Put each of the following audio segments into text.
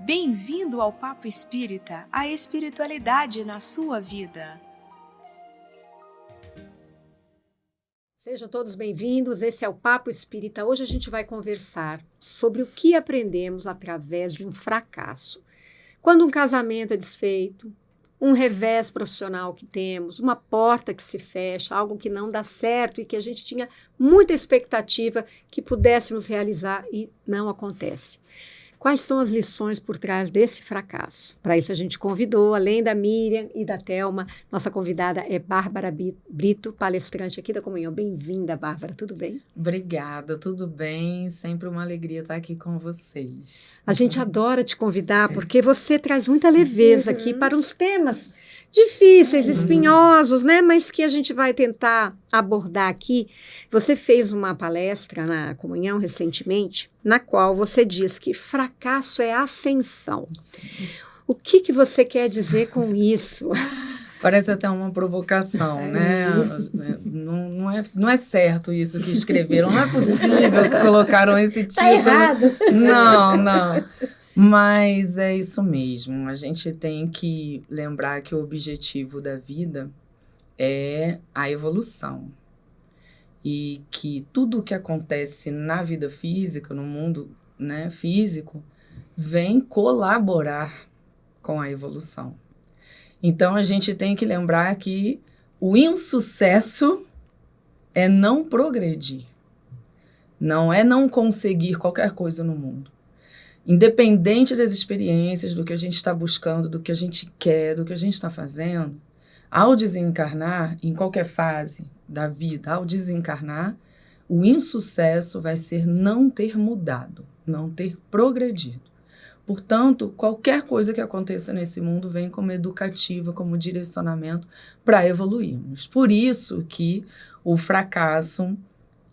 Bem-vindo ao Papo Espírita, a espiritualidade na sua vida. Sejam todos bem-vindos, esse é o Papo Espírita. Hoje a gente vai conversar sobre o que aprendemos através de um fracasso. Quando um casamento é desfeito, um revés profissional que temos, uma porta que se fecha, algo que não dá certo e que a gente tinha muita expectativa que pudéssemos realizar e não acontece. Quais são as lições por trás desse fracasso? Para isso a gente convidou, além da Miriam e da Thelma, nossa convidada é Bárbara Brito, palestrante aqui da Comunhão. Bem-vinda, Bárbara, tudo bem? Obrigada, tudo bem? Sempre uma alegria estar aqui com vocês. A gente adora te convidar porque você traz muita leveza aqui para uns temas difíceis, espinhosos, né? Mas que a gente vai tentar abordar aqui. Você fez uma palestra na Comunhão recentemente, na qual você diz que fracasso é ascensão. Sim. O que você quer dizer com isso? Parece até uma provocação, né? Não é certo isso que escreveram. Não é possível que colocaram esse título. Tá errado. Não. Mas é isso mesmo. A gente tem que lembrar que o objetivo da vida é a evolução. E que tudo o que acontece na vida física, no mundo, né, físico, vem colaborar com a evolução. Então, a gente tem que lembrar que o insucesso é não progredir. Não é não conseguir qualquer coisa no mundo. Independente das experiências, do que a gente está buscando, do que a gente quer, do que a gente está fazendo, ao desencarnar, em qualquer fase da vida, ao desencarnar, o insucesso vai ser não ter mudado, não ter progredido. Portanto, qualquer coisa que aconteça nesse mundo vem como educativa, como direcionamento para evoluirmos. Por isso que o fracasso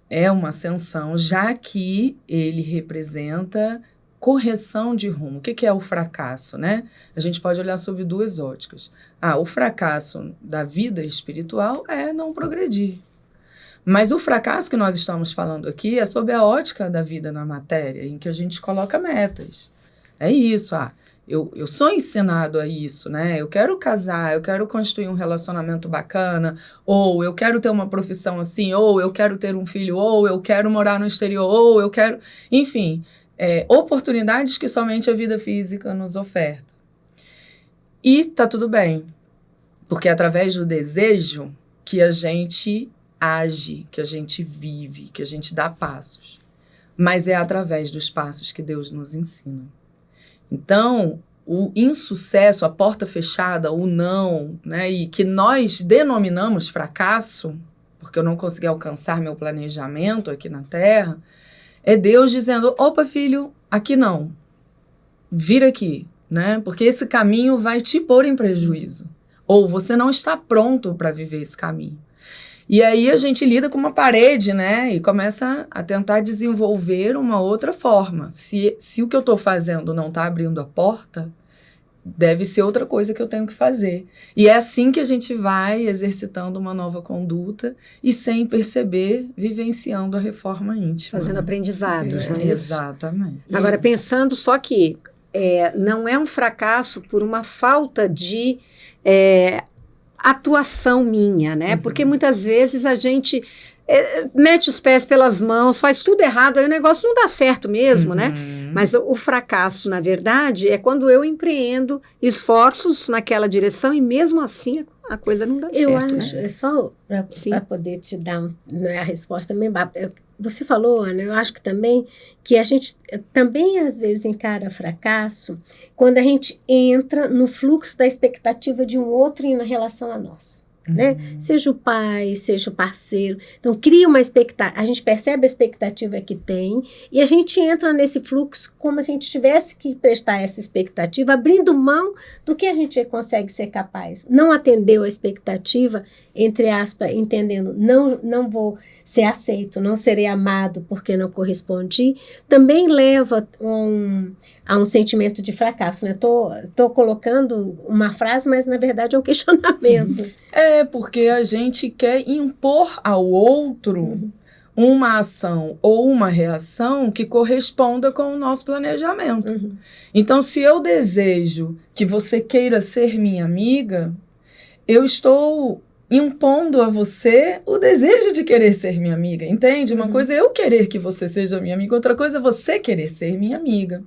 é uma ascensão, já que ele representa correção de rumo. O que é o fracasso, né? A gente pode olhar sob duas óticas. O fracasso da vida espiritual é não progredir. Mas o fracasso que nós estamos falando aqui é sob a ótica da vida na matéria, em que a gente coloca metas. É isso, eu sou ensinado a isso, né? Eu quero casar, eu quero construir um relacionamento bacana, ou eu quero ter uma profissão assim, ou eu quero ter um filho, ou eu quero morar no exterior, ou eu quero... Enfim, oportunidades que somente a vida física nos oferta. E tá tudo bem, porque é através do desejo que a gente age, que a gente vive, que a gente dá passos. Mas é através dos passos que Deus nos ensina. Então, o insucesso, a porta fechada, o não, né, e que nós denominamos fracasso, porque eu não consegui alcançar meu planejamento aqui na Terra, é Deus dizendo, opa, filho, aqui não, vira aqui, né, porque esse caminho vai te pôr em prejuízo, ou você não está pronto para viver esse caminho. E aí a gente lida com uma parede, né? E começa a tentar desenvolver uma outra forma. Se o que eu estou fazendo não está abrindo a porta, deve ser outra coisa que eu tenho que fazer. E é assim que a gente vai exercitando uma nova conduta e, sem perceber, vivenciando a reforma íntima. Fazendo aprendizados, né? Exatamente. Agora, pensando só que não é um fracasso por uma falta de... atuação minha, né? Porque muitas vezes a gente mete os pés pelas mãos, faz tudo errado, aí o negócio não dá certo mesmo, né? Mas o fracasso, na verdade, é quando eu empreendo esforços naquela direção e mesmo assim a coisa não dá certo. Eu acho, né? Só para poder te dar a resposta também, você falou, Ana, eu acho que também que a gente também às vezes encara fracasso quando a gente entra no fluxo da expectativa de um outro em relação a nós. Né? Seja o pai, seja o parceiro. Então, cria uma expectativa, a gente percebe a expectativa que tem e a gente entra nesse fluxo como se a gente tivesse que prestar essa expectativa, abrindo mão do que a gente consegue ser capaz. Não atendeu a expectativa, entre aspas, entendendo, não vou ser aceito, não serei amado porque não correspondi, também leva a um sentimento de fracasso. Né? Tô colocando uma frase, mas na verdade é um questionamento. Porque a gente quer impor ao outro uma ação ou uma reação que corresponda com o nosso planejamento. Uhum. Então, se eu desejo que você queira ser minha amiga, eu estou impondo a você o desejo de querer ser minha amiga, entende? Uma coisa é eu querer que você seja minha amiga, outra coisa é você querer ser minha amiga.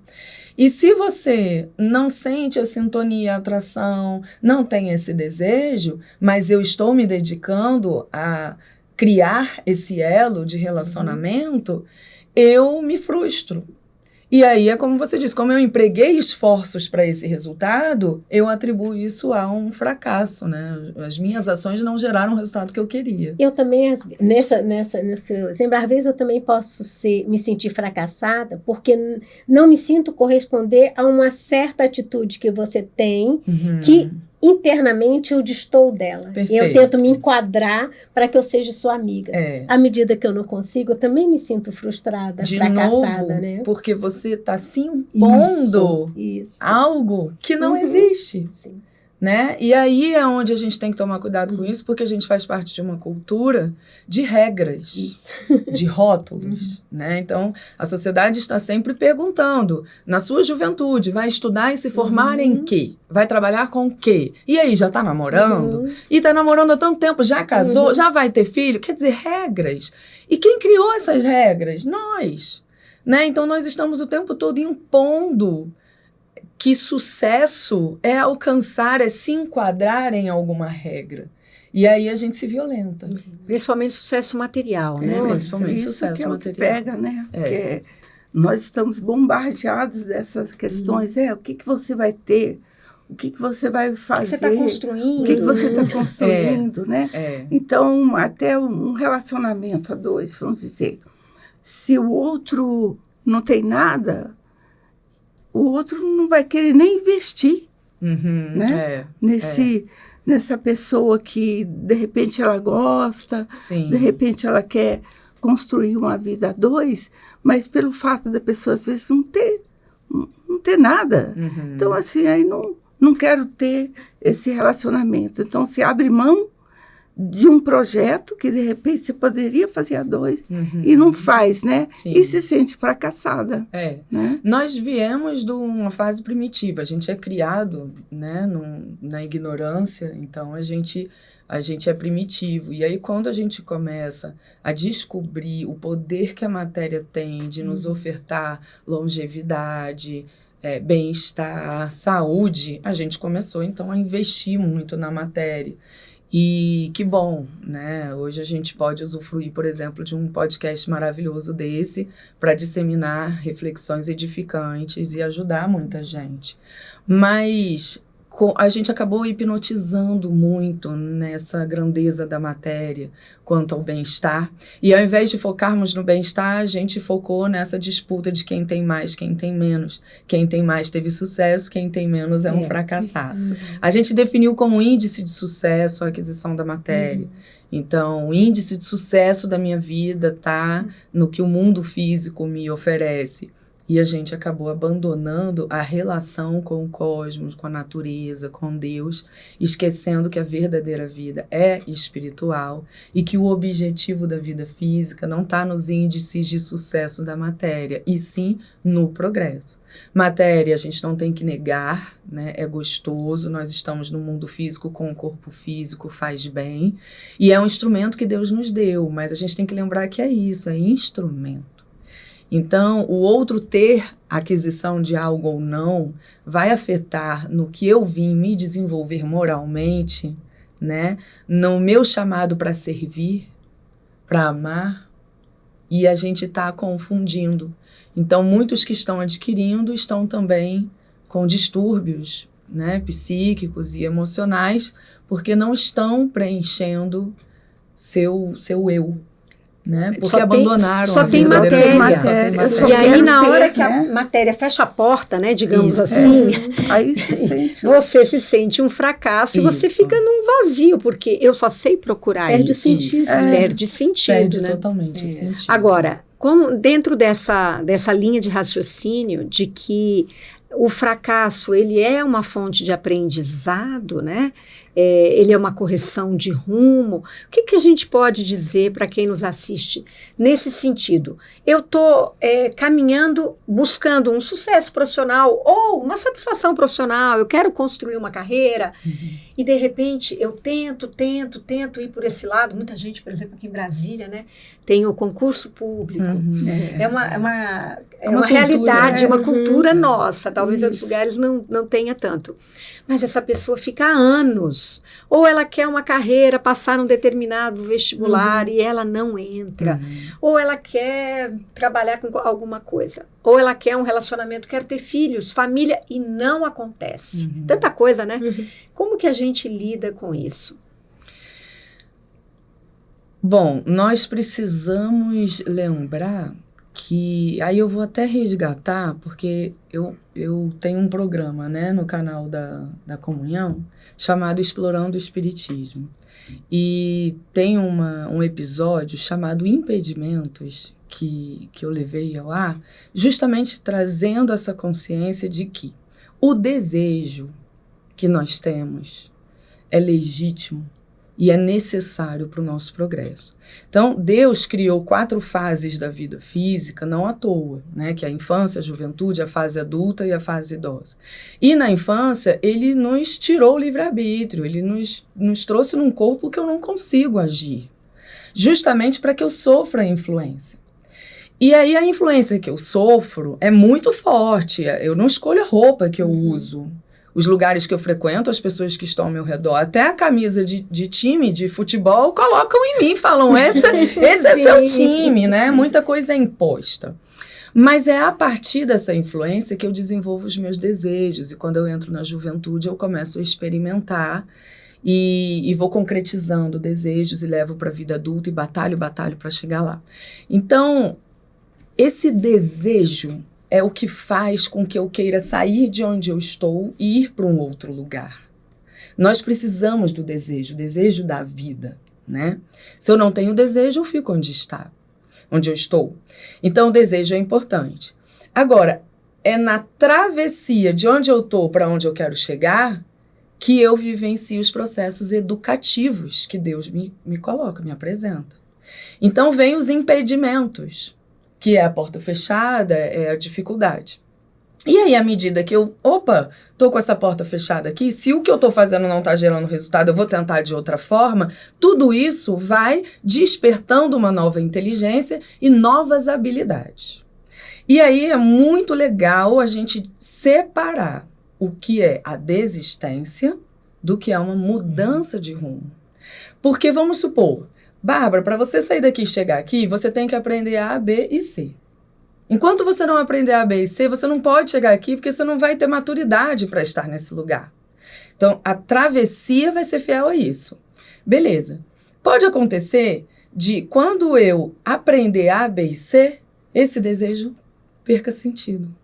E se você não sente a sintonia, a atração, não tem esse desejo, mas eu estou me dedicando a criar esse elo de relacionamento, eu me frustro. E aí é como você disse, como eu empreguei esforços para esse resultado, eu atribuo isso a um fracasso, né? As minhas ações não geraram o resultado que eu queria. Eu também, nesse exemplo, às vezes eu também posso me sentir fracassada porque não me sinto corresponder a uma certa atitude que você tem, que internamente eu destoo dela. Perfeito. E eu tento me enquadrar para que eu seja sua amiga. À medida que eu não consigo, eu também me sinto frustrada, fracassada, novo, né? Porque você está se impondo algo que não existe. Sim. Né? E aí é onde a gente tem que tomar cuidado com isso, porque a gente faz parte de uma cultura de regras, de rótulos. Né? Então, a sociedade está sempre perguntando, na sua juventude, vai estudar e se formar em quê? Vai trabalhar com o quê? E aí, já está namorando? E está namorando há tanto tempo, já casou? Já vai ter filho? Quer dizer, regras. E quem criou essas regras? Nós. Né? Então, nós estamos o tempo todo impondo que sucesso é alcançar, é se enquadrar em alguma regra. E aí a gente se violenta. Principalmente sucesso material, né? Principalmente isso sucesso que é material. O que pega, né? Porque nós estamos bombardeados dessas questões. O que você vai ter? O que você vai fazer? O que você está construindo? O que você está construindo, né? Então, até um relacionamento a dois, vamos dizer, se o outro não tem nada, o outro não vai querer nem investir, né? Nessa pessoa que, de repente, ela gosta, de repente, ela quer construir uma vida a dois, mas pelo fato da pessoa, às vezes, não ter nada. Então, assim, aí não quero ter esse relacionamento. Então, se abre mão de um projeto que, de repente, você poderia fazer a dois e não faz, né? Sim. E se sente fracassada. Né? Nós viemos de uma fase primitiva. A gente é criado, né, na ignorância, então a gente é primitivo. E aí, quando a gente começa a descobrir o poder que a matéria tem de nos ofertar longevidade, bem-estar, saúde, a gente começou, então, a investir muito na matéria. E que bom, né? Hoje a gente pode usufruir, por exemplo, de um podcast maravilhoso desse para disseminar reflexões edificantes e ajudar muita gente. Mas a gente acabou hipnotizando muito nessa grandeza da matéria quanto ao bem-estar. E ao invés de focarmos no bem-estar, a gente focou nessa disputa de quem tem mais, quem tem menos. Quem tem mais teve sucesso, quem tem menos é um fracassado. A gente definiu como índice de sucesso a aquisição da matéria. Então, o índice de sucesso da minha vida está no que o mundo físico me oferece. E a gente acabou abandonando a relação com o cosmos, com a natureza, com Deus, esquecendo que a verdadeira vida é espiritual e que o objetivo da vida física não está nos índices de sucesso da matéria, e sim no progresso. Matéria, a gente não tem que negar, né? É gostoso, nós estamos no mundo físico com o corpo físico, faz bem, e é um instrumento que Deus nos deu, mas a gente tem que lembrar que é isso, é instrumento. Então, o outro ter aquisição de algo ou não vai afetar no que eu vim me desenvolver moralmente, né? No meu chamado para servir, para amar, e a gente está confundindo. Então, muitos que estão adquirindo estão também com distúrbios, né, psíquicos e emocionais, porque não estão preenchendo seu eu. Né? Porque abandonaram só tem matéria. E aí, na hora que a matéria fecha a porta, né, digamos assim, aí você se sente um fracasso e você fica num vazio, porque eu só sei procurar Perde isso. sentido. Perde sentido. Perde né? totalmente o sentido. Agora, como dentro dessa linha de raciocínio de que o fracasso, ele é uma fonte de aprendizado, né? Ele é uma correção de rumo. O que a gente pode dizer para quem nos assiste nesse sentido? Eu estou caminhando, buscando um sucesso profissional ou uma satisfação profissional, eu quero construir uma carreira, e de repente eu tento ir por esse lado. Muita gente, por exemplo, aqui em Brasília, né, tem o concurso público. É uma realidade, uma cultura nossa. Talvez em outros lugares não tenha tanto. Mas essa pessoa fica há anos. Ou ela quer uma carreira, passar num determinado vestibular e ela não entra. Ou ela quer trabalhar com alguma coisa. Ou ela quer um relacionamento, quer ter filhos, família, e não acontece. Tanta coisa, né? Como que a gente lida com isso? Bom, nós precisamos lembrar que, aí eu vou até resgatar, porque eu tenho um programa, né, no canal da Comunhão, chamado Explorando o Espiritismo. E tem um episódio chamado Impedimentos, que eu levei ao ar, justamente trazendo essa consciência de que o desejo que nós temos é legítimo e é necessário para o nosso progresso. Então, Deus criou 4 fases da vida física, não à toa, né? Que é a infância, a juventude, a fase adulta e a fase idosa. E na infância, ele nos tirou o livre-arbítrio, ele nos trouxe num corpo que eu não consigo agir, justamente para que eu sofra a influência. E aí a influência que eu sofro é muito forte, eu não escolho a roupa que eu uso, os lugares que eu frequento, as pessoas que estão ao meu redor, até a camisa de time de futebol colocam em mim, falam, esse é seu time, né? Muita coisa é imposta. Mas é a partir dessa influência que eu desenvolvo os meus desejos, e quando eu entro na juventude eu começo a experimentar e vou concretizando desejos e levo para a vida adulta e batalho para chegar lá. Então, esse desejo é o que faz com que eu queira sair de onde eu estou e ir para um outro lugar. Nós precisamos do desejo, o desejo da vida, né? Se eu não tenho desejo, eu fico onde eu estou. Então, o desejo é importante. Agora, é na travessia de onde eu estou para onde eu quero chegar que eu vivencio os processos educativos que Deus me coloca, me apresenta. Então, vem os impedimentos, que é a porta fechada, é a dificuldade. E aí, à medida que eu, tô com essa porta fechada aqui, se o que eu tô fazendo não tá gerando resultado, eu vou tentar de outra forma, tudo isso vai despertando uma nova inteligência e novas habilidades. E aí é muito legal a gente separar o que é a desistência do que é uma mudança de rumo. Porque, vamos supor, Bárbara, para você sair daqui e chegar aqui, você tem que aprender A, B e C. Enquanto você não aprender A, B e C, você não pode chegar aqui porque você não vai ter maturidade para estar nesse lugar. Então, a travessia vai ser fiel a isso. Beleza. Pode acontecer de, quando eu aprender A, B e C, esse desejo perca sentido.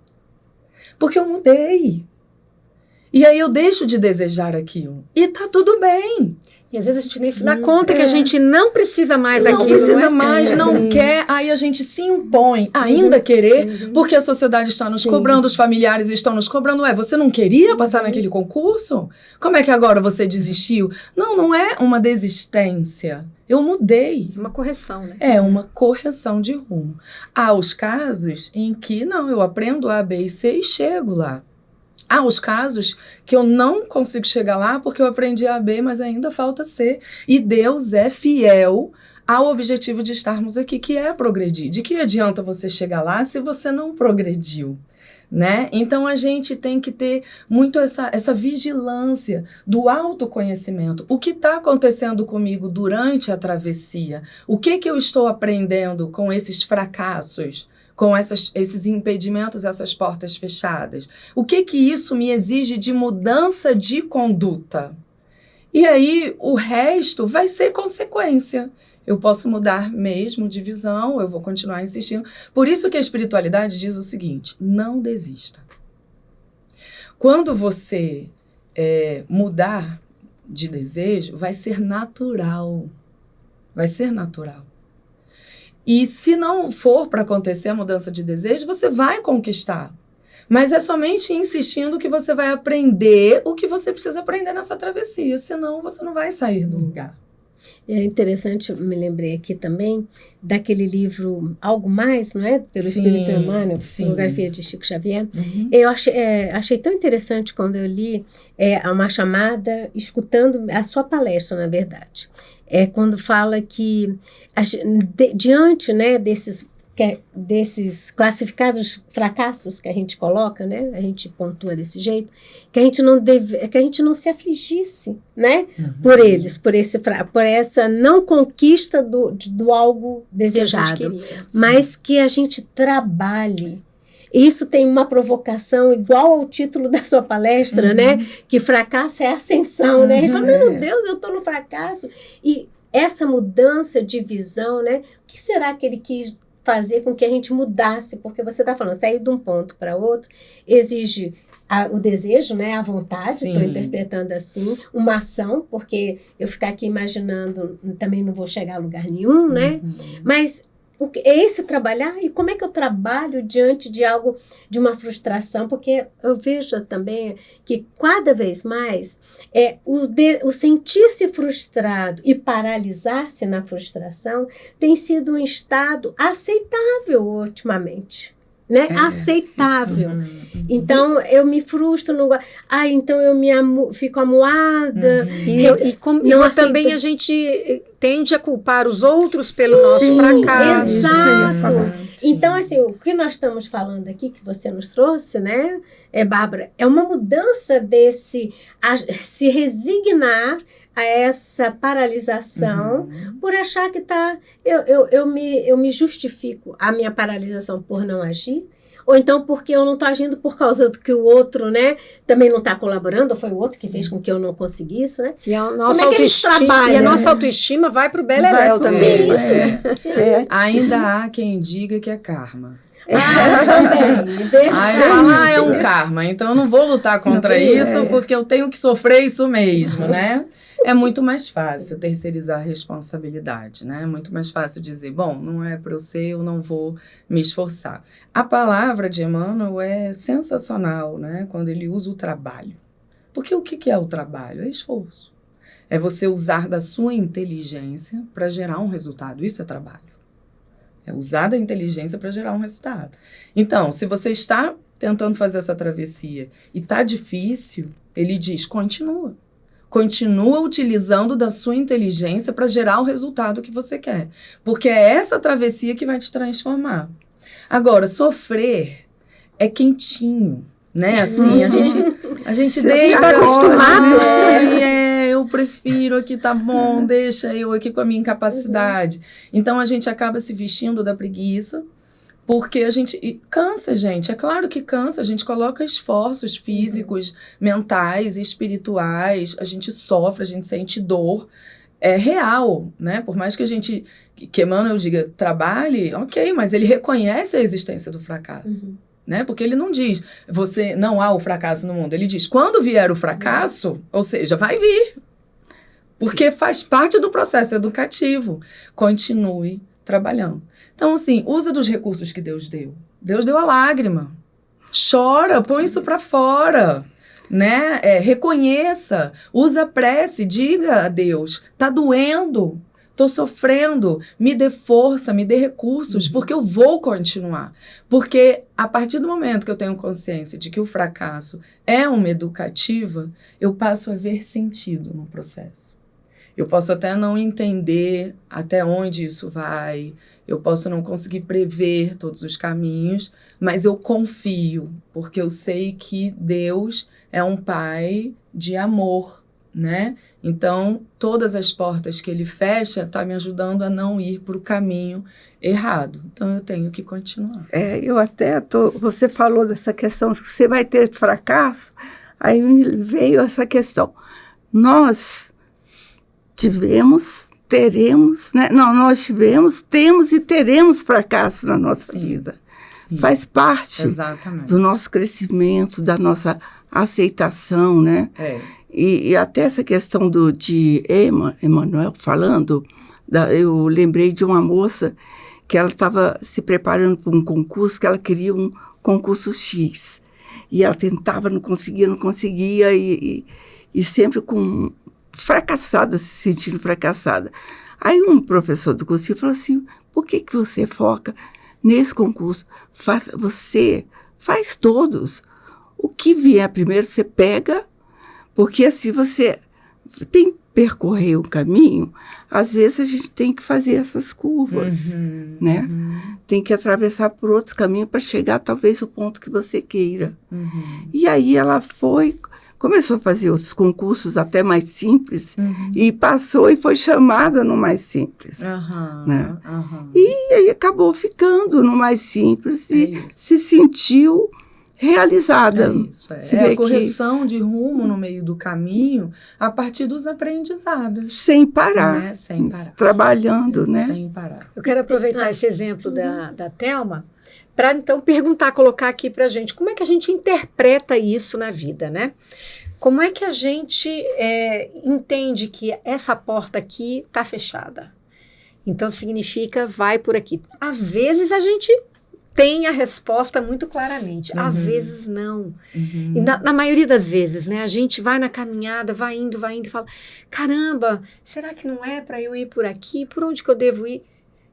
Porque eu mudei. E aí eu deixo de desejar aquilo. E tá tudo bem. E às vezes a gente nem se dá conta que a gente não precisa mais daquilo. Não precisa mais, não quer, aí a gente se impõe a ainda querer, porque a sociedade está nos cobrando, os familiares estão nos cobrando. Você não queria passar naquele concurso? Como é que agora você desistiu? Não é uma desistência. Eu mudei. Uma correção, né? É uma correção de rumo. Há os casos em que, eu aprendo A, B e C e chego lá. Há os casos que eu não consigo chegar lá porque eu aprendi A, B, mas ainda falta C. E Deus é fiel ao objetivo de estarmos aqui, que é progredir. De que adianta você chegar lá se você não progrediu, né? Então, a gente tem que ter muito essa vigilância do autoconhecimento. O que está acontecendo comigo durante a travessia? O que eu estou aprendendo com esses fracassos? Com esses impedimentos, essas portas fechadas? O que isso me exige de mudança de conduta? E aí, o resto vai ser consequência. Eu posso mudar mesmo de visão, eu vou continuar insistindo. Por isso que a espiritualidade diz o seguinte: não desista. Quando você mudar de desejo, vai ser natural. Vai ser natural. E se não for para acontecer a mudança de desejo, você vai conquistar. Mas é somente insistindo que você vai aprender o que você precisa aprender nessa travessia, senão você não vai sair do lugar. É interessante, eu me lembrei aqui também daquele livro Algo Mais, não é? Pelo Espírito Emmanuel, Psicografia de Chico Xavier. Eu achei tão interessante quando eu li uma chamada, escutando a sua palestra, na verdade. Quando fala que, diante, né, desses classificados fracassos que a gente coloca, né? A gente pontua desse jeito, que a gente não se afligisse, né? Por eles, por essa não conquista do algo desejado, mas que a gente trabalhe. Isso tem uma provocação igual ao título da sua palestra, né? Que fracasso é ascensão, né? A gente fala, meu Deus, eu estou no fracasso. E essa mudança de visão, né? O que será que ele quis fazer com que a gente mudasse? Porque você está falando, sair de um ponto para outro exige o desejo, né, a vontade, estou interpretando assim, uma ação, porque eu ficar aqui imaginando também não vou chegar a lugar nenhum, né? Mas é esse trabalhar, e como é que eu trabalho diante de algo, de uma frustração? Porque eu vejo também que cada vez mais o sentir-se frustrado e paralisar-se na frustração tem sido um estado aceitável ultimamente. Né? Aceitável. Então, eu me frustro, então eu fico amuada. Também a gente tende a culpar os outros pelo nosso fracasso. Exato. Então, assim, o que nós estamos falando aqui, que você nos trouxe, né, Bárbara, é uma mudança se resignar a essa paralisação por achar que eu me justifico a minha paralisação por não agir, ou então porque eu não estou agindo por causa do que o outro, né, também não está colaborando, ou foi o outro que fez com que eu não conseguisse, né? E a nossa autoestima vai para o beleléu também. Ainda há quem diga que é karma. Também. Aí fala, é um karma, então eu não vou lutar contra isso, porque eu tenho que sofrer isso mesmo, né? É muito mais fácil terceirizar a responsabilidade, né? É muito mais fácil dizer, bom, não é para eu ser, eu não vou me esforçar. A palavra de Emmanuel é sensacional, né? Quando ele usa o trabalho. Porque o que é o trabalho? É esforço. É você usar da sua inteligência para gerar um resultado. Isso é trabalho. É usar da inteligência para gerar um resultado. Então, se você está tentando fazer essa travessia e está difícil, ele diz, continua. Continua utilizando da sua inteligência para gerar o resultado que você quer. Porque é essa travessia que vai te transformar. Agora, sofrer é quentinho, né? Assim, a gente está acostumado. Eu prefiro aqui, tá bom, deixa eu aqui com a minha incapacidade. Então, a gente acaba se vestindo da preguiça, porque a gente cansa, gente. É claro que cansa. A gente coloca esforços físicos, mentais, espirituais. A gente sofre, a gente sente dor. É real, né? Por mais que Emmanuel diga, trabalhe, ok, mas ele reconhece a existência do fracasso. Né? Porque ele não diz, não há o fracasso no mundo. Ele diz, quando vier o fracasso, ou seja, vai vir. Porque faz parte do processo educativo. Continue trabalhando. Então, assim, usa dos recursos que Deus deu. Deus deu a lágrima. Chora, põe isso para fora. Né? Reconheça, usa a prece, diga a Deus, tá doendo, tô sofrendo, me dê força, me dê recursos, porque eu vou continuar. Porque a partir do momento que eu tenho consciência de que o fracasso é uma educativa, eu passo a ver sentido no processo. Eu posso até não entender até onde isso vai, eu posso não conseguir prever todos os caminhos, mas eu confio, porque eu sei que Deus é um pai de amor, né? Então, todas as portas que ele fecha está me ajudando a não ir para o caminho errado. Então, eu tenho que continuar. Você falou dessa questão de que você vai ter fracasso, aí me veio essa questão. Nós teremos, né? Não, nós temos e teremos fracasso na nossa vida. Sim. Faz parte do nosso crescimento, da nossa aceitação, né? E até essa questão de Emmanuel falando, eu lembrei de uma moça que ela estava se preparando para um concurso, que ela queria um concurso X. E ela tentava, não conseguia, e sempre fracassada, se sentindo fracassada. Aí um professor do cursinho falou assim, por que você foca nesse concurso? Você faz todos. O que vier primeiro, você pega, porque assim você tem que percorrer o caminho, às vezes a gente tem que fazer essas curvas, né? Tem que atravessar por outros caminhos para chegar talvez ao ponto que você queira. E aí ela começou a fazer outros concursos até mais simples e passou e foi chamada no mais simples. Né? E aí acabou ficando no mais simples e se sentiu realizada. É a correção de rumo no meio do caminho a partir dos aprendizados. Sem parar. Né? Sem parar. Trabalhando, né? Sem parar. Eu quero aproveitar esse exemplo da Thelma para, então, colocar aqui para a gente, como é que a gente interpreta isso na vida, né? Como é que a gente entende que essa porta aqui está fechada? Então, significa, vai por aqui. Às vezes, a gente tem a resposta muito claramente, às vezes não. E na maioria das vezes, né, a gente vai na caminhada, vai indo e fala, caramba, será que não é para eu ir por aqui? Por onde que eu devo ir?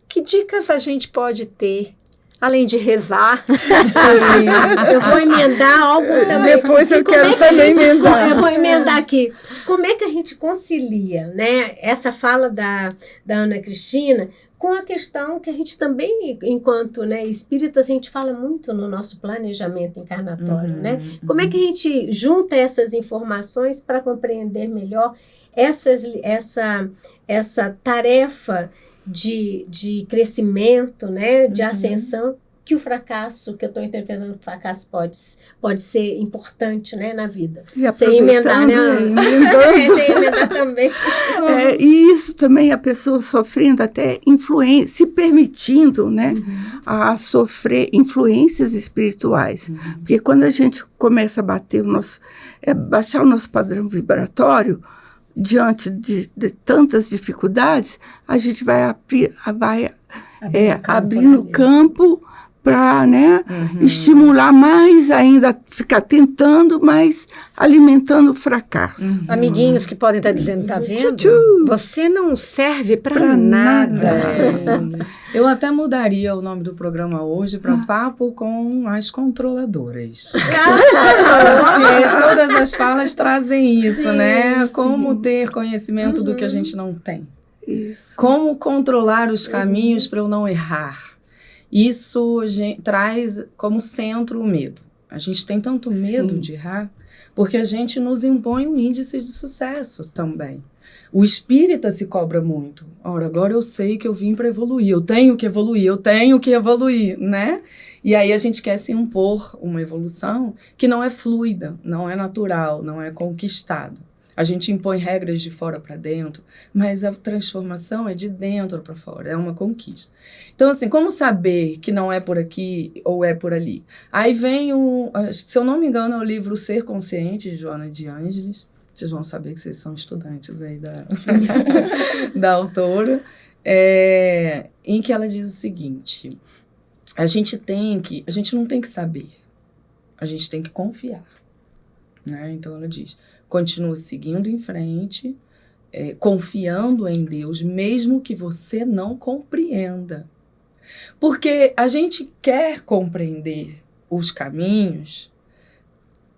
Que dicas a gente pode ter? Além de rezar. Sim, eu vou emendar algo também. Depois eu quero também emendar. Eu vou emendar aqui. Como é que a gente concilia, né, essa fala da Ana Cristina com a questão que a gente também, enquanto, né, espíritas, a gente fala muito no nosso planejamento encarnatório, né? Como é que a gente junta essas informações para compreender melhor essa tarefa de crescimento, né, de ascensão, que o fracasso, que eu estou interpretando que o fracasso pode ser importante, né, na vida. E sem emendar, né? Sem emendar também. E isso também, a pessoa sofrendo até influência, se permitindo, né, a sofrer influências espirituais. Porque quando a gente começa a baixar o nosso padrão vibratório, diante de tantas dificuldades, a gente vai abrindo campo para, né, estimular mais ainda, ficar tentando, mas alimentando o fracasso. Amiguinhos que podem estar dizendo, tá vendo? Você não serve para nada. Eu até mudaria o nome do programa hoje para Papo com as Controladoras. Porque todas as falas trazem isso, né? Como ter conhecimento do que a gente não tem. Isso. Como controlar os caminhos para eu não errar. Isso traz como centro o medo. A gente tem tanto medo de errar porque a gente nos impõe um índice de sucesso também. O espírita se cobra muito. Ora, agora eu sei que eu vim para evoluir, eu tenho que evoluir, né? E aí a gente quer se impor uma evolução que não é fluida, não é natural, não é conquistada. A gente impõe regras de fora para dentro, mas a transformação é de dentro para fora, é uma conquista. Então, assim, como saber que não é por aqui ou é por ali? Aí vem se eu não me engano, é o livro Ser Consciente, de Joana de Ângeles. Vocês vão saber que vocês são estudantes aí da autora, em que ela diz o seguinte, a gente não tem que saber, a gente tem que confiar, né? Então ela diz, continua seguindo em frente, confiando em Deus, mesmo que você não compreenda. Porque a gente quer compreender os caminhos,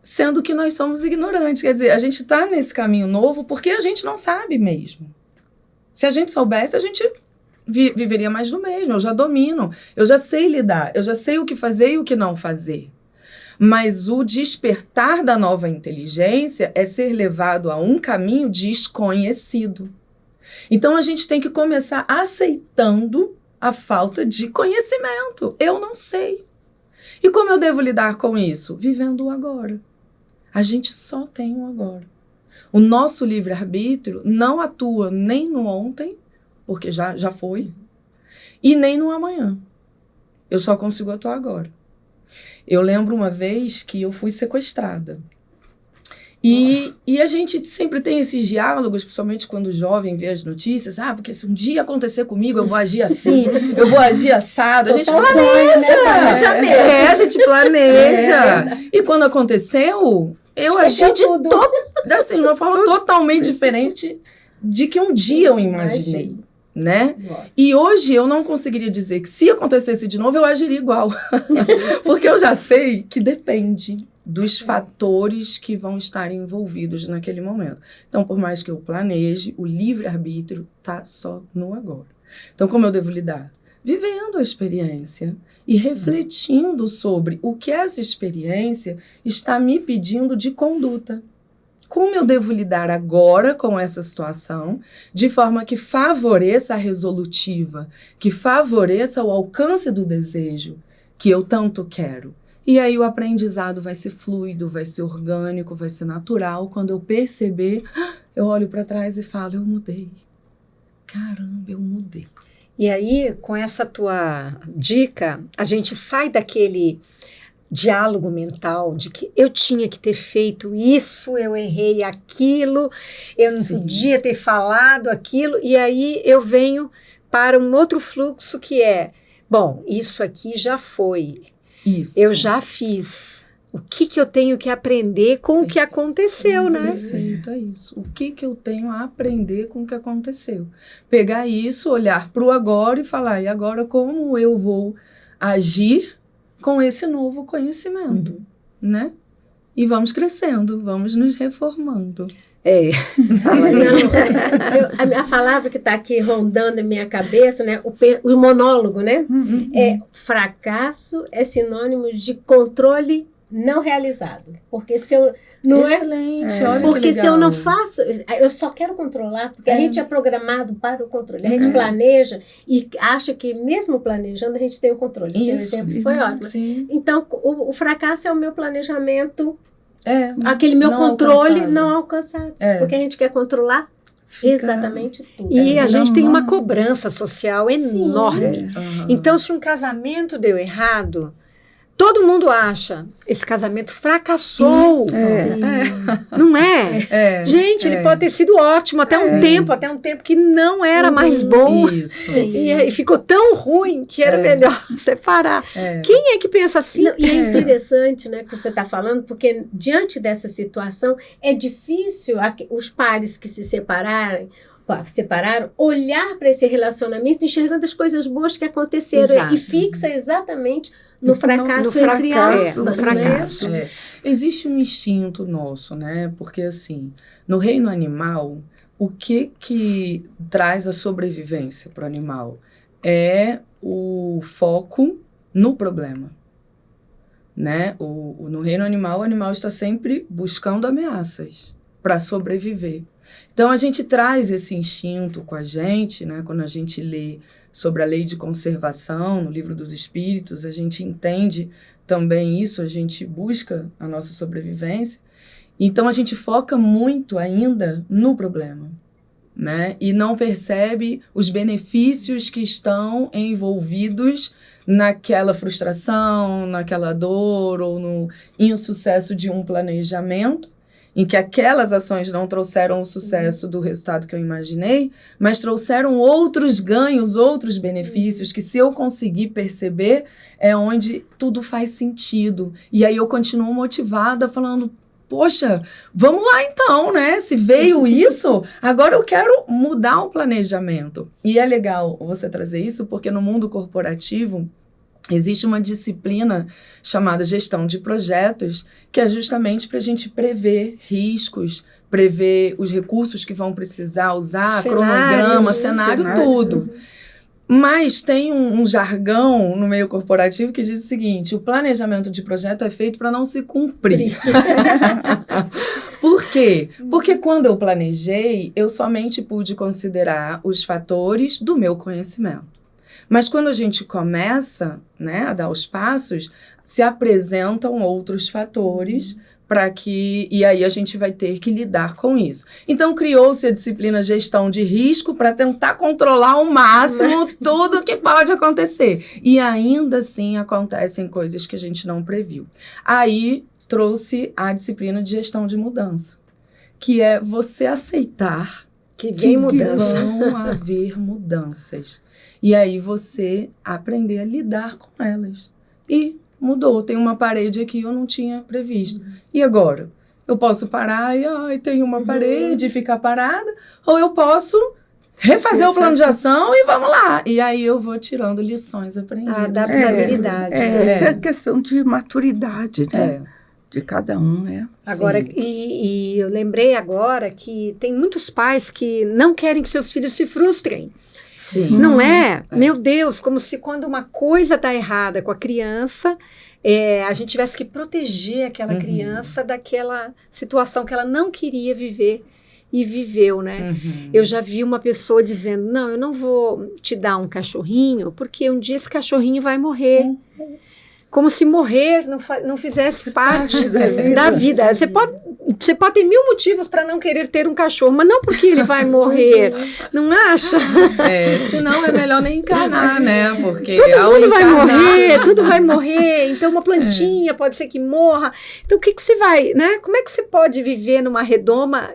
sendo que nós somos ignorantes. Quer dizer, a gente está nesse caminho novo porque a gente não sabe mesmo. Se a gente soubesse, a gente viveria mais do mesmo. Eu já domino, eu já sei lidar, eu já sei o que fazer e o que não fazer. Mas o despertar da nova inteligência é ser levado a um caminho desconhecido. Então, a gente tem que começar aceitando a falta de conhecimento. Eu não sei. E como eu devo lidar com isso? Vivendo o agora. A gente só tem o agora. O nosso livre-arbítrio não atua nem no ontem, porque já foi, e nem no amanhã. Eu só consigo atuar agora. Eu lembro uma vez que eu fui sequestrada. E a gente sempre tem esses diálogos, principalmente quando o jovem vê as notícias. Porque se um dia acontecer comigo, eu vou agir assim, eu vou agir assado. A gente planeja, né? A gente planeja. E quando aconteceu, eu agi de uma forma totalmente diferente de que um dia eu imaginei. Né? E hoje eu não conseguiria dizer que se acontecesse de novo, eu agiria igual. Porque eu já sei que depende dos fatores que vão estar envolvidos naquele momento. Então, por mais que eu planeje, o livre-arbítrio está só no agora. Então, como eu devo lidar? Vivendo a experiência e refletindo sobre o que essa experiência está me pedindo de conduta. Como eu devo lidar agora com essa situação, de forma que favoreça a resolutiva, que favoreça o alcance do desejo que eu tanto quero. E aí o aprendizado vai ser fluido, vai ser orgânico, vai ser natural. Quando eu perceber, eu olho para trás e falo, eu mudei. Caramba, eu mudei. E aí, com essa tua dica, a gente sai daquele diálogo mental de que eu tinha que ter feito isso, eu errei aquilo, eu não podia ter falado aquilo, e aí eu venho para um outro fluxo que é, bom, isso aqui já foi, eu já fiz, o que eu tenho que aprender com o que aconteceu, né? Perfeito, é isso. O que eu tenho a aprender com o que aconteceu? Pegar isso, olhar para o agora e falar, e agora como eu vou agir com esse novo conhecimento, né? E vamos crescendo, vamos nos reformando. A palavra que está aqui rondando em minha cabeça, né? O monólogo, né? Fracasso é sinônimo de controle não realizado. Porque se eu não Excelente, olha porque que legal. Se eu não faço, eu só quero controlar, porque a gente é programado para o controle. A gente planeja e acha que mesmo planejando a gente tem o controle. Esse exemplo foi ótimo. Sim. Então, o fracasso é o meu planejamento, aquele meu controle não alcançado. Porque a gente quer controlar exatamente tudo. E a gente tem uma cobrança social enorme. Então, se um casamento deu errado, todo mundo acha, esse casamento fracassou. Não é? Gente, ele pode ter sido ótimo até um tempo que não era mais bom. E ficou tão ruim que era melhor separar. Quem é que pensa assim? Não, e é interessante, né, que você está falando, porque diante dessa situação é difícil os pares que se separaram, olhar para esse relacionamento enxergando as coisas boas que aconteceram e fixa exatamente no fracasso entre aspas. Existe um instinto nosso, né? Porque assim, no reino animal, o que traz a sobrevivência para o animal? É o foco no problema, né? No reino animal, o animal está sempre buscando ameaças para sobreviver. Então, a gente traz esse instinto com a gente, né? Quando a gente lê sobre a lei de conservação no Livro dos Espíritos, a gente entende também isso, a gente busca a nossa sobrevivência. Então, a gente foca muito ainda no problema, né? E não percebe os benefícios que estão envolvidos naquela frustração, naquela dor ou no insucesso de um planejamento, em que aquelas ações não trouxeram o sucesso do resultado que eu imaginei, mas trouxeram outros ganhos, outros benefícios, que se eu conseguir perceber, é onde tudo faz sentido. E aí eu continuo motivada, falando, poxa, vamos lá então, né? Se veio isso, agora eu quero mudar o planejamento. E é legal você trazer isso, porque no mundo corporativo, existe uma disciplina chamada gestão de projetos, que é justamente para a gente prever riscos, prever os recursos que vão precisar usar, cronograma, cenário, tudo. Mas tem um jargão no meio corporativo que diz o seguinte, o planejamento de projeto é feito para não se cumprir. Por quê? Porque quando eu planejei, eu somente pude considerar os fatores do meu conhecimento. Mas quando a gente começa, né, a dar os passos, se apresentam outros fatores para que... E aí a gente vai ter que lidar com isso. Então, criou-se a disciplina gestão de risco para tentar controlar ao máximo tudo que pode acontecer. E ainda assim acontecem coisas que a gente não previu. Aí trouxe a disciplina de gestão de mudança, que é você aceitar que vão haver mudanças. E aí você aprender a lidar com elas. E mudou. Tem uma parede aqui que eu não tinha previsto. E agora? Eu posso parar e tem uma parede e ficar parada, ou eu posso refazer o plano de ação e vamos lá. E aí eu vou tirando lições aprendidas. Adaptabilidade. Essa é a questão de maturidade, né? De cada um, né? Agora, e eu lembrei agora que tem muitos pais que não querem que seus filhos se frustrem. Sim. Não é? Meu Deus, como se quando uma coisa está errada com a criança, a gente tivesse que proteger aquela criança daquela situação que ela não queria viver e viveu, né? Eu já vi uma pessoa dizendo, não, eu não vou te dar um cachorrinho, porque um dia esse cachorrinho vai morrer. Como se morrer não fizesse parte da vida. Você pode ter 1000 motivos para não querer ter um cachorro, mas não porque ele vai morrer. Não acha? Senão é melhor nem encarnar, né? Porque tudo vai morrer. Então, uma plantinha pode ser que morra. Então, o que você vai, né? Como é que você pode viver numa redoma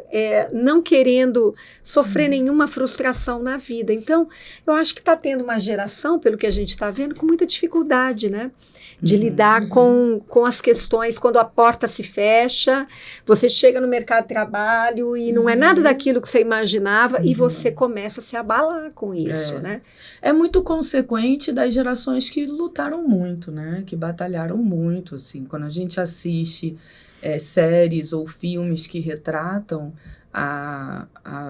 não querendo sofrer nenhuma frustração na vida? Então, eu acho que está tendo uma geração, pelo que a gente está vendo, com muita dificuldade, né? De lidar com as questões, quando a porta se fecha, você chega no mercado de trabalho e não é nada daquilo que você imaginava e você começa a se abalar com isso, né? É muito consequente das gerações que lutaram muito, né? Que batalharam muito, assim. Quando a gente assiste séries ou filmes que retratam a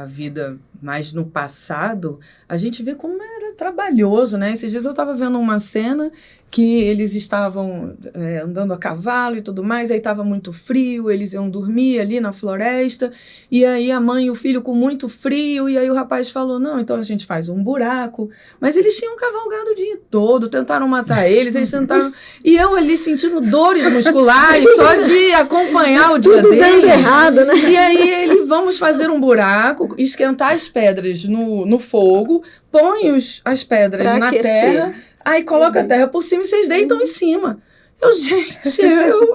vida mais no passado, a gente vê como era trabalhoso, né? Esses dias eu estava vendo uma cena que eles estavam andando a cavalo e tudo mais, aí estava muito frio, eles iam dormir ali na floresta, e aí a mãe e o filho com muito frio, e aí o rapaz falou, não, então a gente faz um buraco, mas eles tinham cavalgado o dia todo, tentaram matar eles tentaram, e eu ali sentindo dores musculares, só de acompanhar o dia deles. Dando errado, né? E aí vamos fazer um buraco, esquentar as pedras no fogo, põe as pedras pra na aquecer. terra, aí coloca a terra por cima e vocês deitam em cima.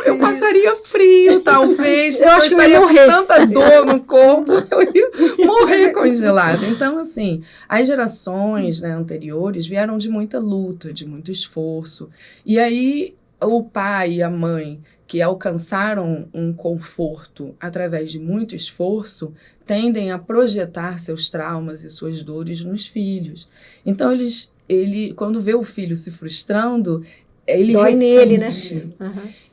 Eu passaria frio, talvez, eu acho que estaria eu com tanta dor no corpo, eu ia morrer congelada. Então, assim, as gerações, né, anteriores vieram de muita luta, de muito esforço. E aí, o pai e a mãe que alcançaram um conforto através de muito esforço, tendem a projetar seus traumas e suas dores nos filhos. Então, ele quando vê o filho se frustrando, ele dói nele, né?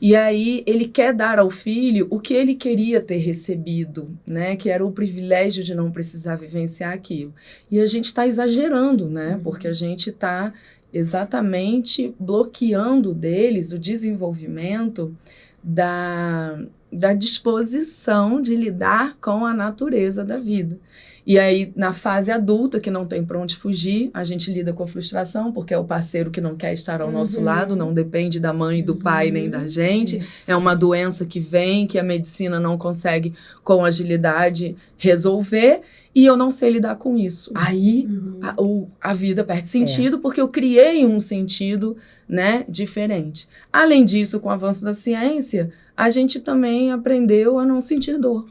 E aí ele quer dar ao filho o que ele queria ter recebido, né? Que era o privilégio de não precisar vivenciar aquilo. E a gente está exagerando, né? Porque a gente está exatamente bloqueando deles o desenvolvimento da disposição de lidar com a natureza da vida. E aí, na fase adulta, que não tem para onde fugir, a gente lida com a frustração, porque é o parceiro que não quer estar ao nosso lado, não depende da mãe, do pai, nem da gente. É uma doença que vem, que a medicina não consegue, com agilidade, resolver, e eu não sei lidar com isso. Aí, a vida perde sentido, porque eu criei um sentido, né, diferente. Além disso, com o avanço da ciência, a gente também aprendeu a não sentir dor.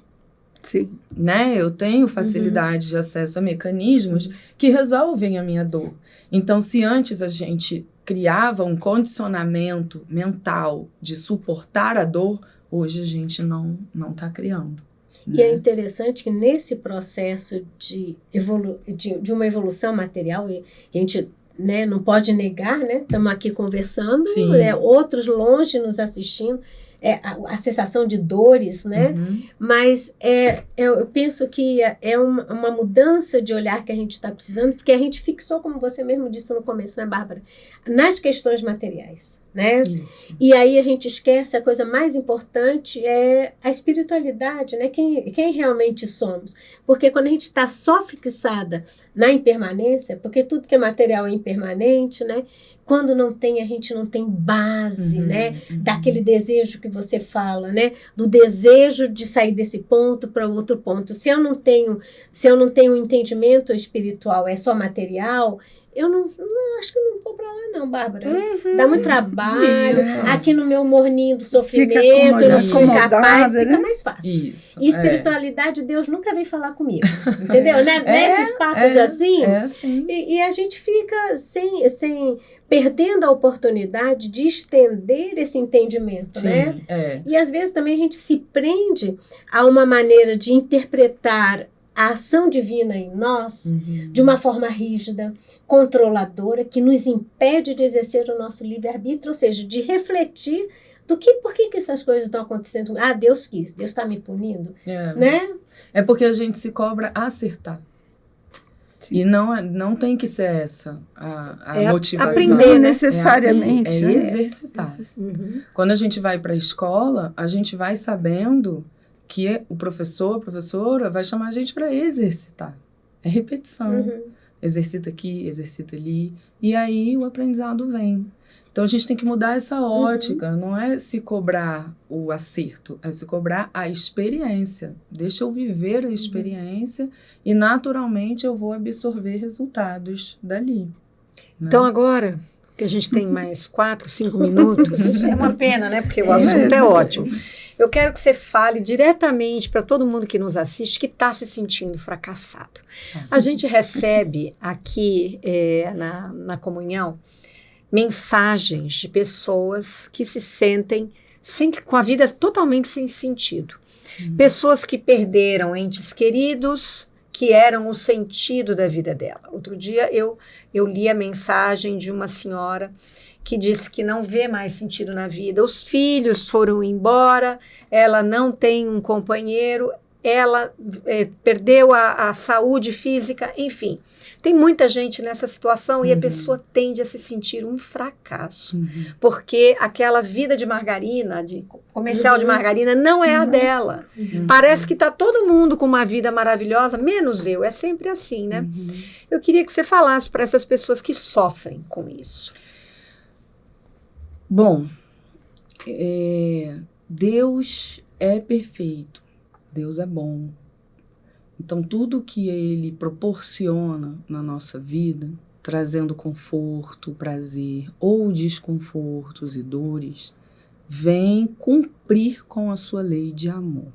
Sim. Né? Eu tenho facilidade de acesso a mecanismos que resolvem a minha dor. Então, se antes a gente criava um condicionamento mental de suportar a dor, hoje a gente não está criando. E é interessante que nesse processo de uma evolução material, e a gente, né, não pode negar, né? Estamos aqui conversando, né, outros longe nos assistindo, a sensação de dores, né? Mas eu penso que é uma mudança de olhar que a gente está precisando, porque a gente fixou, como você mesmo disse no começo, né, Bárbara, nas questões materiais, né? Isso. E aí a gente esquece a coisa mais importante, é a espiritualidade, né? Quem realmente somos. Porque quando a gente está só fixada na impermanência, porque tudo que é material é impermanente, né? Quando não tem, a gente não tem base, né? Daquele desejo que você fala, né? Do desejo de sair desse ponto para outro ponto. Se eu não tenho um entendimento espiritual, é só material, acho que eu não vou para lá não, Bárbara. Dá muito trabalho. Isso. Aqui no meu morninho do sofrimento, Fica eu não sou acomodada, capaz, né? fica mais fácil. Isso. E espiritualidade, Deus nunca vem falar comigo. Entendeu? Né? Nesses papos assim. Sim. E a gente fica sem perdendo a oportunidade de estender esse entendimento, Sim, né? E às vezes também a gente se prende a uma maneira de interpretar a ação divina em nós de uma forma rígida, controladora, que nos impede de exercer o nosso livre-arbítrio, ou seja, de refletir por que essas coisas estão acontecendo. Deus quis, Deus está me punindo, né? É porque a gente se cobra acertar. E não tem que ser essa a motivação. Aprender necessariamente. É exercitar. Quando a gente vai para a escola, a gente vai sabendo que o professor, a professora vai chamar a gente para exercitar. É repetição. Exercita aqui, exercita ali. E aí o aprendizado vem. Então a gente tem que mudar essa ótica. Não é se cobrar o acerto, é se cobrar a experiência. Deixa eu viver a experiência e naturalmente eu vou absorver resultados dali. Né? Então agora que a gente tem mais 4, 5 minutos, é uma pena, né? Porque o assunto é ótimo. Eu quero que você fale diretamente para todo mundo que nos assiste que está se sentindo fracassado. A gente recebe aqui na comunhão mensagens de pessoas que se sentem com a vida totalmente sem sentido. Pessoas que perderam entes queridos, que eram o sentido da vida dela. Outro dia eu li a mensagem de uma senhora que disse que não vê mais sentido na vida. Os filhos foram embora, ela não tem um companheiro, ela perdeu a saúde física, enfim. Tem muita gente nessa situação e a pessoa tende a se sentir um fracasso, porque aquela vida de margarina, de comercial de margarina, não é a dela. Parece que está todo mundo com uma vida maravilhosa, menos eu. É sempre assim, né? Eu queria que você falasse para essas pessoas que sofrem com isso. Bom, Deus é perfeito, Deus é bom. Então, tudo que Ele proporciona na nossa vida, trazendo conforto, prazer ou desconfortos e dores, vem cumprir com a sua lei de amor.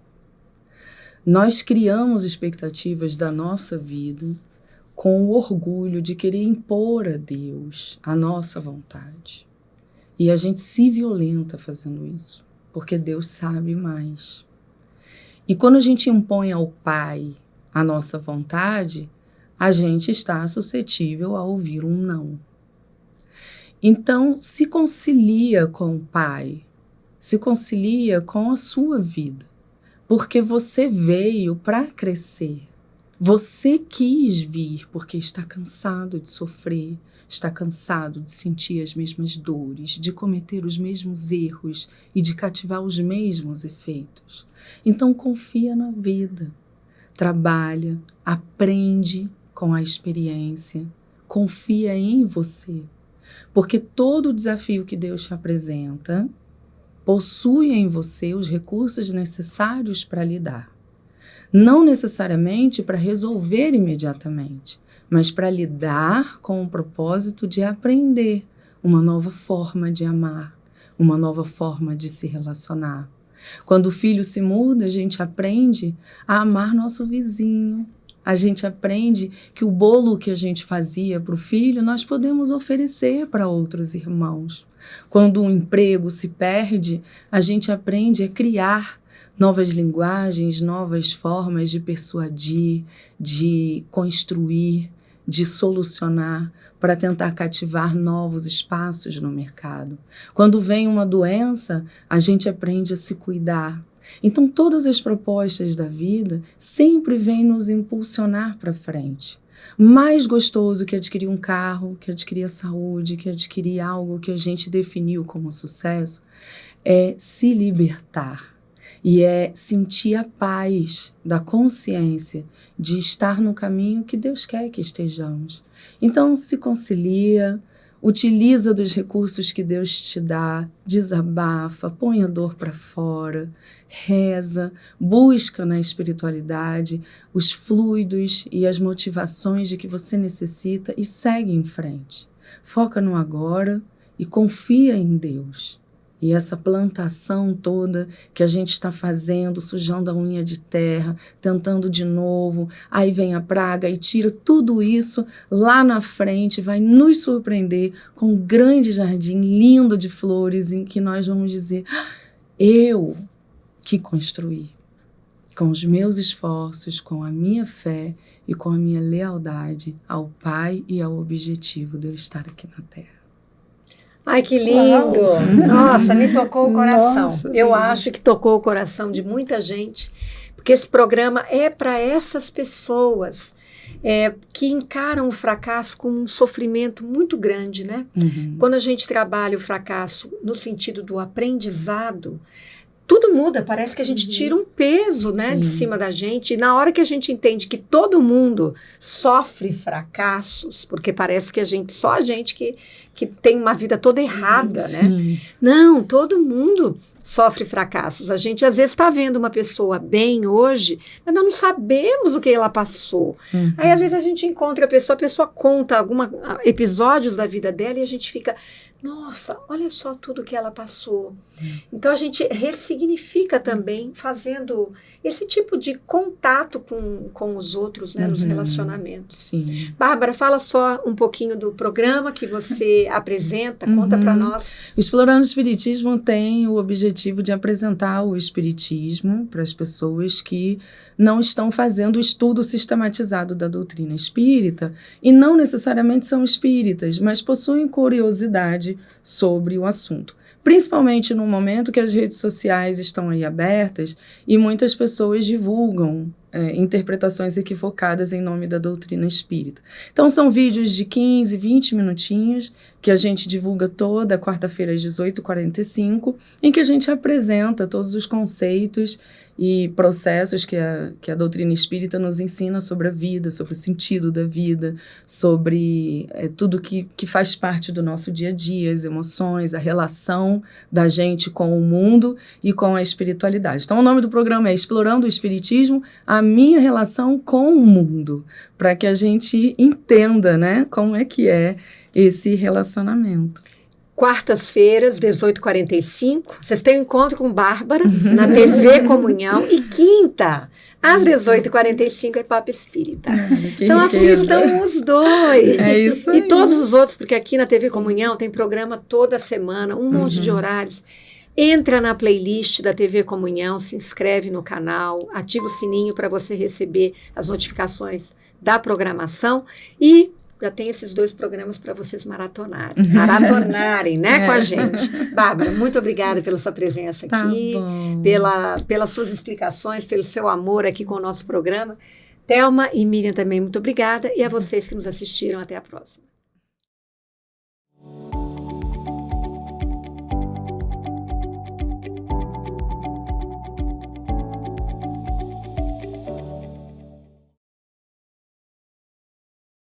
Nós criamos expectativas da nossa vida com o orgulho de querer impor a Deus a nossa vontade. E a gente se violenta fazendo isso, porque Deus sabe mais. E quando a gente impõe ao Pai a nossa vontade, a gente está suscetível a ouvir um não. Então, se concilia com o Pai, se concilia com a sua vida, porque você veio para crescer. Você quis vir porque está cansado de sofrer, está cansado de sentir as mesmas dores, de cometer os mesmos erros e de cativar os mesmos efeitos. Então confia na vida, trabalha, aprende com a experiência, confia em você, porque todo desafio que Deus te apresenta possui em você os recursos necessários para lidar. Não necessariamente para resolver imediatamente, mas para lidar com o propósito de aprender uma nova forma de amar, uma nova forma de se relacionar. Quando o filho se muda, a gente aprende a amar nosso vizinho. A gente aprende que o bolo que a gente fazia para o filho, nós podemos oferecer para outros irmãos. Quando um emprego se perde, a gente aprende a criar novas linguagens, novas formas de persuadir, de construir, de solucionar para tentar cativar novos espaços no mercado. Quando vem uma doença, a gente aprende a se cuidar. Então, todas as propostas da vida sempre vêm nos impulsionar para frente. Mais gostoso que adquirir um carro, que adquirir a saúde, que adquirir algo que a gente definiu como sucesso, é se libertar. E é sentir a paz da consciência de estar no caminho que Deus quer que estejamos. Então, se concilia, utiliza dos recursos que Deus te dá, desabafa, põe a dor para fora, reza, busca na espiritualidade os fluidos e as motivações de que você necessita e segue em frente. Foca no agora e confia em Deus. E essa plantação toda que a gente está fazendo, sujando a unha de terra, tentando de novo, aí vem a praga e tira tudo isso, lá na frente vai nos surpreender com um grande jardim lindo de flores em que nós vamos dizer, eu que construí, com os meus esforços, com a minha fé e com a minha lealdade ao Pai e ao objetivo de eu estar aqui na Terra. Ai, que lindo! Uau. Nossa, me tocou o coração. Nossa, eu acho que tocou o coração de muita gente, porque esse programa é para essas pessoas que encaram o fracasso como um sofrimento muito grande, né? Uhum. Quando a gente trabalha o fracasso no sentido do aprendizado, tudo muda, parece que a gente tira um peso, né, de cima da gente. E na hora que a gente entende que todo mundo sofre fracassos, porque parece que só a gente que tem uma vida toda errada, né? Não, todo mundo sofre fracassos. A gente às vezes está vendo uma pessoa bem hoje, mas nós não sabemos o que ela passou. Aí às vezes a gente encontra a pessoa conta alguns episódios da vida dela e a gente fica, nossa, olha só tudo que ela passou. Então a gente ressignifica também fazendo esse tipo de contato com os outros, né, nos relacionamentos. Sim. Bárbara, fala só um pouquinho do programa que você apresenta, conta para nós. O Explorando o Espiritismo tem o objetivo de apresentar o Espiritismo para as pessoas que não estão fazendo o estudo sistematizado da doutrina espírita e não necessariamente são espíritas, mas possuem curiosidade sobre o assunto. Principalmente no momento que as redes sociais estão aí abertas e muitas pessoas divulgam interpretações equivocadas em nome da doutrina espírita. Então, são vídeos de 15, 20 minutinhos que a gente divulga toda quarta-feira às 18h45, em que a gente apresenta todos os conceitos e processos que a doutrina espírita nos ensina sobre a vida, sobre o sentido da vida, sobre tudo que faz parte do nosso dia a dia, as emoções, a relação da gente com o mundo e com a espiritualidade. Então, o nome do programa é Explorando o Espiritismo, a minha relação com o mundo, para que a gente entenda, né, como é que é esse relacionamento. Quartas-feiras, 18h45, vocês têm um encontro com Bárbara na TV Comunhão e quinta, às 18h45 é Papo Espírita. Então assistam os dois. É isso aí. E todos os outros, porque aqui na TV Comunhão tem programa toda semana, um monte de horários. Entra na playlist da TV Comunhão, se inscreve no canal, ativa o sininho para você receber as notificações da programação e já tem esses 2 programas para vocês maratonarem, né, com a gente. Bárbara, muito obrigada pela sua presença aqui, pelas suas explicações, pelo seu amor aqui com o nosso programa. Thelma e Miriam também, muito obrigada. E a vocês que nos assistiram, até a próxima.